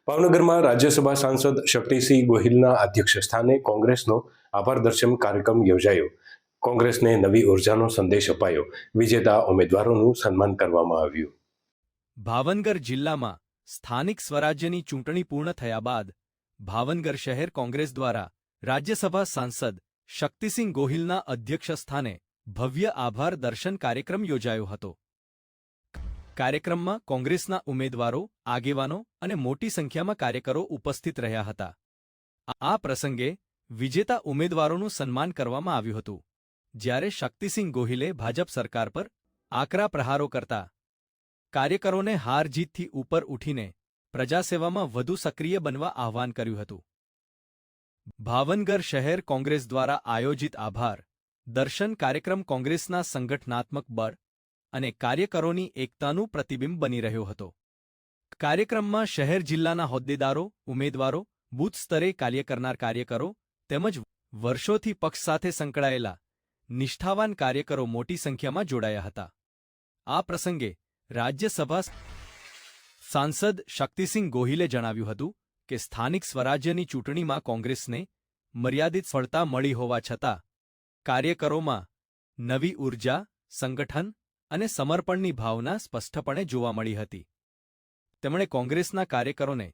ભાવનગરમાં રાજ્યસભા સાંસદ શક્તિસિંહ ગોહિલના અધ્યક્ષ સ્થાને કોંગ્રેસનો આભાર દર્શન કાર્યક્રમ યોજાયો। કોંગ્રેસને નવી ઉર્જાનો સંદેશ અપાયો। વિજેતા ઉમેદવારોનું સન્માન કરવામાં આવ્યું। ભાવનગર જિલ્લામાં સ્થાનિક સ્વરાજ્યની ચૂંટણી પૂર્ણ થયા બાદ ભાવનગર શહેર કોંગ્રેસ દ્વારા રાજ્યસભા સાંસદ શક્તિસિંહ ગોહિલના અધ્યક્ષસ્થાને ભવ્ય આભાર દર્શન કાર્યક્રમ યોજાયો હતો। કાર્યક્રમમાં કોંગ્રેસના ઉમેદવારો, આગેવાનો અને મોટી સંખ્યામાં કાર્યકરો ઉપસ્થિત રહ્યા હતા। આ પ્રસંગે વિજેતા ઉમેદવારોનું સન્માન કરવામાં આવ્યું હતું, જ્યારે શક્તિસિંહ ગોહિલે ભાજપ સરકાર પર આકરા પ્રહારો કરતા કાર્યકરોને હાર જીતથી ઉપર ઉઠીને પ્રજાસેવામાં વધુ સક્રિય બનવા આહ્વાન કર્યું હતું। ભાવનગર શહેર કોંગ્રેસ દ્વારા આયોજિત આભાર દર્શન કાર્યક્રમ કોંગ્રેસના સંગઠનાત્મક બળ અને કાર્યકરોની એકતાનું પ્રતિબિંબ બની રહ્યો હતો। કાર્યક્રમમાં શહેર જિલ્લાના હોદ્દેદારો, ઉમેદવારો, બૂથ સ્તરે કાર્ય કરનાર કાર્યકરો તેમજ વર્ષોથી પક્ષ સાથે સંકળાયેલા નિષ્ઠાવાન કાર્યકરો મોટી સંખ્યામાં જોડાયા હતા। આ પ્રસંગે રાજ્યસભા સાંસદ શક્તિસિંહ ગોહિલે જણાવ્યું હતું કે સ્થાનિક સ્વરાજ્યની ચૂંટણીમાં કોંગ્રેસને મર્યાદિત સફળતા મળી હોવા છતાં કાર્યકરોમાં નવી ઉર્જા, સંગઠન અને સમર્પણની ભાવના સ્પષ્ટપણે જોવા મળી હતી। તેમણે કોંગ્રેસના કાર્યકરોને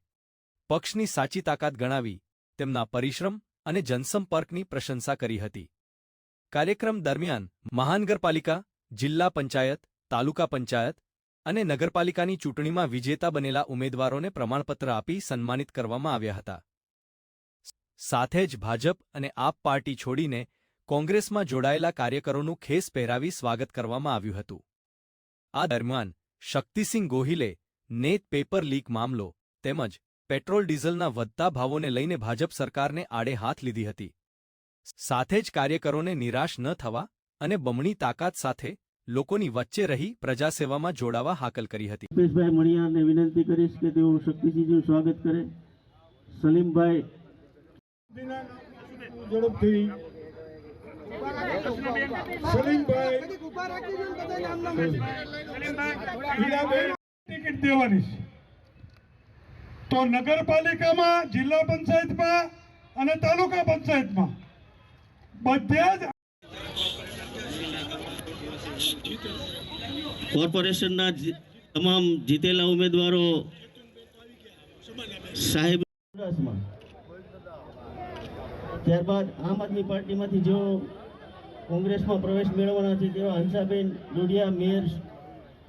પક્ષની સાચી તાકાત ગણાવી તેમના પરિશ્રમ અને જનસંપર્કની પ્રશંસા કરી હતી। કાર્યક્રમ દરમિયાન મહાનગરપાલિકા, જિલ્લા પંચાયત, તાલુકા પંચાયત અને નગરપાલિકાની ચૂંટણીમાં વિજેતા બનેલા ઉમેદવારોને પ્રમાણપત્ર આપી સન્માનિત કરવામાં આવ્યા હતા। સાથે જ ભાજપ અને આપ પાર્ટી છોડીને કોંગ્રેસમાં જોડાયેલા કાર્યકરોનું ખેસ પહેરાવી સ્વાગત કરવામાં આવ્યું હતું। આ દરમિયાન શક્તિસિંહ ગોહિલે નેત પેપર લીક મામલો તેમજ પેટ્રોલ ડીઝલના વધતા ભાવોને લઈને ભાજપ સરકારને આડે હાથ લીધી હતી। સાથે જ કાર્યકરોને નિરાશ ન થવા અને બમણી તાકાત સાથે લોકોની વચ્ચે રહી પ્રજાસેવામાં જોડાવા હાકલ કરી હતી। રૂપેશભાઈ મણિયારને વિનંતી કરીશ કે તેઓ શક્તિસિંહજીનું સ્વાગત કરે। સલીમભાઈ ઝડપથી ટિકિટ દેવાની છે તો નગરપાલિકામાં, જિલ્લા પંચાયતમાં અને તાલુકા પંચાયતમાં બધે જ કોર્પોરેશનના તમામ જીતેલા ઉમેદવારો સાહેબ, ત્યારબાદ આમ આદમી પાર્ટીમાંથી જો કોંગ્રેસમાં પ્રવેશ મેળવવાના છે તેવા હંસાબેન જોડિયા, મેયર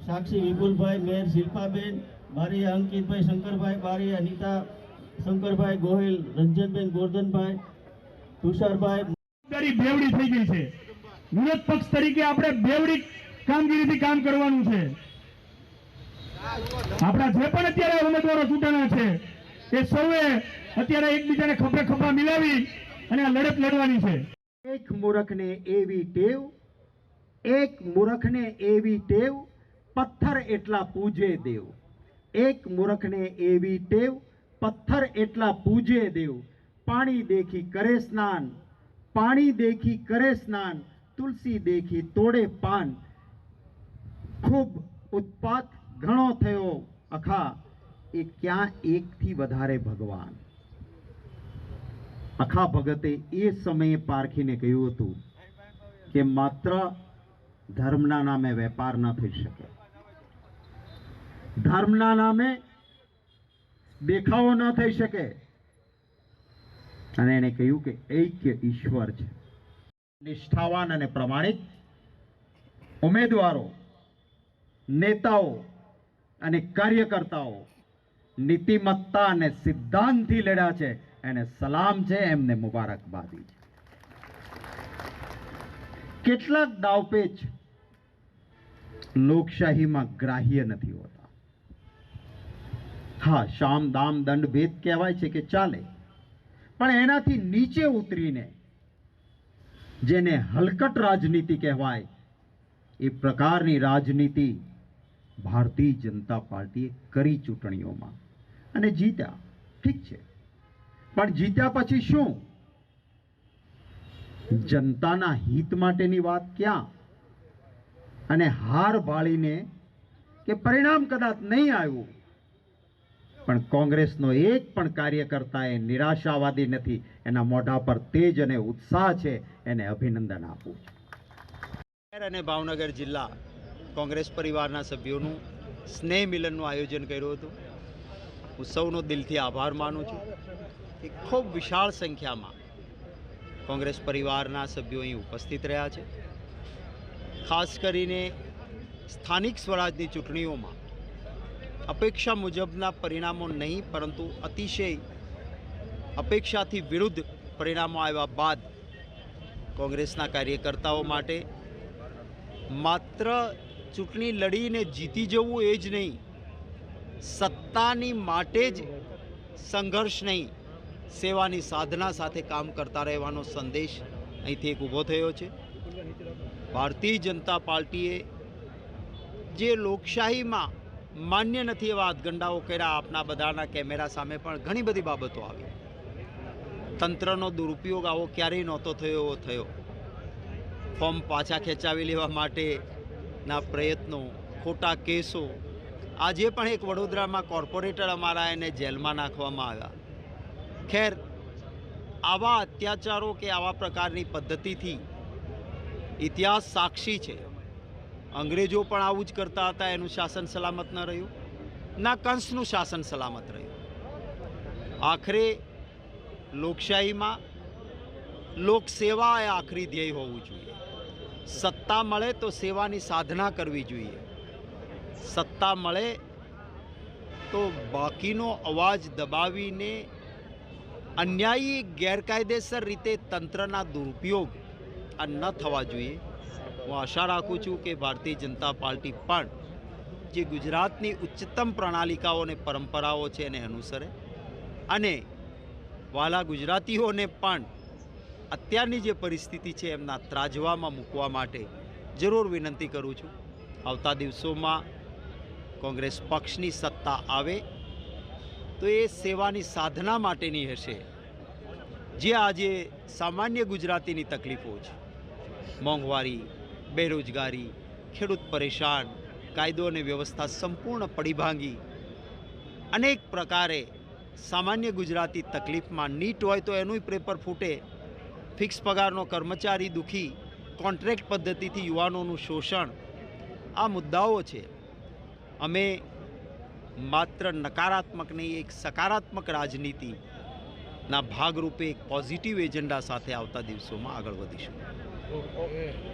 સાક્ષી વિપુલભાઈ, મેયર શિલ્પાબેન બારીયા, અંકિતભાઈ શંકરભાઈ બારીયા, નીતા શંકરભાઈ ગોહિલ, રંજનબેન ગોરધનભાઈ, તુષારભાઈ। બેવડી થઈ ગઈ છે। વિરોધ પક્ષ તરીકે આપણે બેવડી કામગીરીથી કામ કરવાનું છે। આપણા જે પણ અત્યારે ઉમેદવારો ચૂંટાણા છે એ સૌએ અત્યારે એકબીજાને ખભે ખભા મિલાવી અને આ લડત લડવાની છે। એક મૂર્ખને એવી ટેવ પથ્થર એટલા પૂજે દેવ। એક મૂર્ખને એવી ટેવ પથ્થર એટલા પૂજે દેવ। પાણી દેખી કરે સ્નાન, તુલસી દેખી તોડે પાન। ખૂબ ઉત્પાત ઘણો થયો અખા, એ ક્યાં એકથી વધારે ભગવાન। અખા ભગતે એ સમયે પારખીને કહ્યું હતું કે માત્ર ધર્મના નામે વેપાર ન થઈ શકે, ધર્મના નામે દેખાવો ન થઈ શકે, અને એને કહ્યું કે ઐક્ય ઈશ્વર છે। નિષ્ઠાવાન અને પ્રમાણિક ઉમેદવારો, નેતાઓ અને કાર્યકર્તાઓ નીતિમત્તા અને સિદ્ધાંતથી લડ્યા છે, એને સલામ છે, એમને મુબારકબાદી છે। કેટલાક દાવપેચ લોકશાહીમાં ગ્રાહ્ય નથી હોતા। હા, શામ દામ દંડ ભેદ કહેવાય છે કે ચાલે, પણ એનાથી નીચે ઉતરીને જેને હલકટ રાજનીતિ કહેવાય એ પ્રકારની રાજનીતિ ભારતીય જનતા પાર્ટીએ કરી ચૂંટણીઓમાં અને જીત્યા। ઠીક છે, પણ જીત્યા પછી શું? જનતાના હિત માટેની વાત ક્યાં? અને હાર ભાળીને કે પરિણામ કદાચ નહીં આવ્યું પણ કોંગ્રેસનો એક પણ કાર્યકર્તા એ નિરાશાવાદી નથી. એના મોઢા પર તેજ અને ઉત્સાહ છે. એને અભિનંદન આપું છું. અને ભાવનગર જિલ્લા કોંગ્રેસ પરિવારના સભ્યોનું સ્નેહ મિલનનું આયોજન કર્યું હતું. હું સૌનો દિલથી આભાર માનું છું કે ખૂબ વિશાળ સંખ્યામાં કોંગ્રેસ પરિવારના સભ્યો અહીં ઉપસ્થિત રહ્યા છે. ખાસ કરીને સ્થાનિક સ્વરાજની ચૂંટણીઓમાં અપેક્ષા મુજબના પરિણામો નહીં, પરંતુ અતિશય અપેક્ષાથી વિરુદ્ધ પરિણામો આવ્યા બાદ કોંગ્રેસના કાર્યકર્તાઓ માટે માત્ર ચૂંટણી લડીને જીતી જવું એ જ નહીં, સત્તાની માટે જ સંઘર્ષ નહીં, સેવાની સાધના સાથે કામ કરતા રહેવાનો સંદેશ અહીંથી એક ઊભો થયો છે. ભારતીય જનતા પાર્ટીએ જે લોકશાહીમાં માન્ય નથી એવા હાથગંડાઓ કર્યા, આપના બધાના કેમેરા સામે પણ ઘણી બધી બાબતો આવી. તંત્રનો દુરુપયોગ આવો ક્યારેય નહોતો થયો એવો થયો. ફોર્મ પાછા ખેંચાવી લેવા માટેના પ્રયત્નો, ખોટા કેસો. આજે પણ એક વડોદરામાં કોર્પોરેટર અમારા એને જેલમાં નાખવામાં આવ્યા. ખેર, આવા અત્યાચારો કે આવા પ્રકારની પદ્ધતિથી ઇતિહાસ સાક્ષી છે. અંગ્રેજો પણ આવું જ કરતા હતા. એનું શાસન સલામત ન રહ્યું, ના કંસનું શાસન સલામત રહ્યું. આખરે લોકશાહીમાં લોકસેવા એ આખરી ધ્યેય હોવું જોઈએ. સત્તા મળે તો સેવાની સાધના કરવી જોઈએ. સત્તા મળે તો બાકીનો અવાજ દબાવીને અન્યાયી ગેરકાયદેસર રીતે તંત્રના દુરુપયોગ આ ન થવા જોઈએ. હું આશા રાખું છું કે ભારતીય જનતા પાર્ટી પણ જે ગુજરાતની ઉચ્ચતમ પ્રણાલિકાઓ અને પરંપરાઓ છે એને અનુસરે, અને વાલા ગુજરાતીઓને પણ અત્યારની જે પરિસ્થિતિ છે એમના ત્રાજવામાં મૂકવા માટે જરૂર વિનંતી કરું છું. આવતા દિવસોમાં કોંગ્રેસ પક્ષની સત્તા આવે તો એ સેવાની સાધના માટેની હશે. જે આજે સામાન્ય ગુજરાતીની તકલીફો છે, મોંઘવારી, બેરોજગારી, ખેડૂત પરેશાન, કાયદો અને વ્યવસ્થા સંપૂર્ણ પડી ભાંગી, અનેક પ્રકારે સામાન્ય ગુજરાતી તકલીફમાં, નીટ હોય તો એનું પેપર ફૂટે, ફિક્સ પગારનો કર્મચારી દુઃખી, કોન્ટ્રાક્ટ પદ્ધતિથી યુવાનોનું શોષણ, આ મુદ્દાઓ છે. અમે માત્ર નકારાત્મક નહીં, એક સકારાત્મક રાજનીતિના ભાગરૂપે એક પોઝિટિવ એજન્ડા સાથે આવતા દિવસોમાં આગળ વધીશું.